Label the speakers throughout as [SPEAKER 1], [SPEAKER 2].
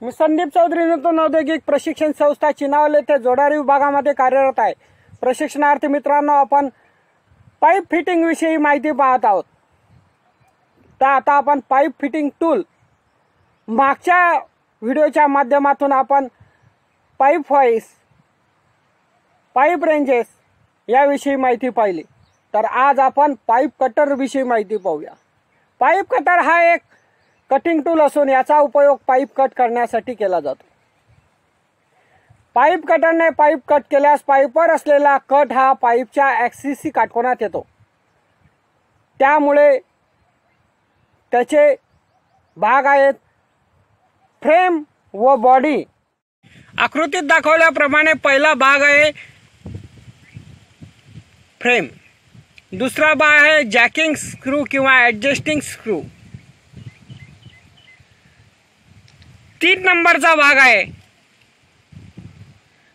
[SPEAKER 1] मी संदीप चौधरी नूतन औद्योगिक प्रशिक्षण संस्था चिनावले येथे जोडारी विभागामध्ये कार्यरत आहे। प्रशिक्षणार्थी मित्रांनो, आपण पाईप फिटिंग विषयी माहिती पाहत आहोत। तर आता आपण पाईप फिटिंग टूल मागच्या व्हिडिओच्या माध्यमातून आपण पाईप व्हॉइस, पाईप रेंजेस याविषयी माहिती पाहिली। तर आज आपण पाईप कटर विषयी माहिती पाहूया। पाईप कटर हा एक कटिंग टूल असून याचा उपयोग पाईप कट करण्यासाठी केला जातो। पाईप कटरने पाईप कट केल्यास पाईपवर असलेला कट हा पाईपच्या ॲक्सिसशी काटकोनात येतो। त्यामुळे त्याचे भाग आहेत फ्रेम व बॉडी। आकृतीत दाखवल्याप्रमाणे पहिला भाग आहे फ्रेम, दुसरा भाग आहे जॅकिंग स्क्रू किंवा ॲडजस्टिंग स्क्रू, 3 नंबरचा भाग आहे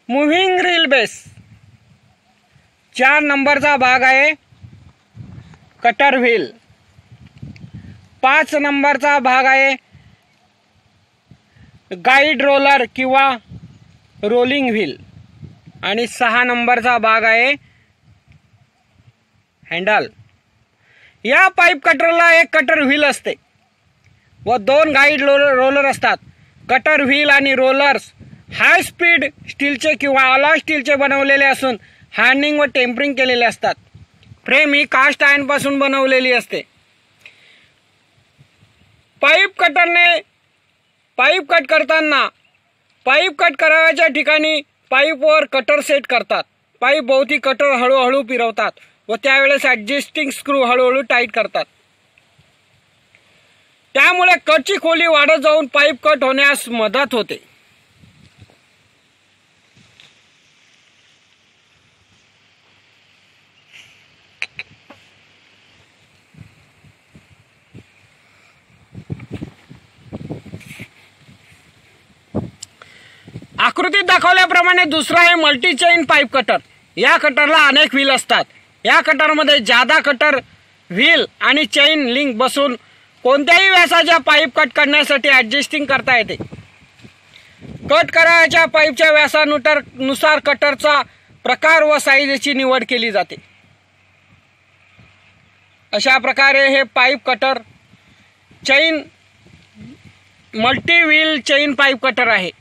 [SPEAKER 1] मूव्हिंग रील बेस, 4 नंबरचा भाग आहे कटर व्हील, 5 नंबरचा भाग आहे गाईड रोलर किंवा रोलिंग व्हील आणि 6 नंबरचा भाग आहे हँडल। या पाईप कटरला एक कटर व्हील असते व 2 गाईड रोलर असतात। कटर व्हील आणि रोलर्स हाय स्पीड स्टीलचे किंवा अलॉय स्टीलचे बनवलेले असून हार्डनिंग व टेम्परिंग केलेले असतात। फ्रेम ही कास्ट आयर्न पासून बनवलेली असते। पाईप कटरने पाईप कट करताना पाईप कट करायच्या ठिकाणी पाईपवर कटर सेट करतात। पाईप भोवती कटर हळूहळू फिरवतात व त्यावेळेस ॲडजस्टिंग स्क्रू हळूहळू टाईट करतात। त्यामुळे कटची खोली वाढत जाऊन पाईप कट होण्यास मदत होते। आकृतीत दाखवल्याप्रमाणे दुसरा आहे मल्टी चेन पाईप कटर। या कटरला अनेक व्हील असतात। या कटरमध्ये जादा कटर व्हील आणि चेन लिंक बसून कोणत्याही व्यासाच्या पाईप कट करण्यासाठी ॲडजस्टिंग करता येते। कट करायच्या पाईपच्या व्यासानुसार कटरचा प्रकार व साईजची निवड केली जाते। अशा प्रकारे हे pipe cutter chain multi wheel chain pipe cutter आहे।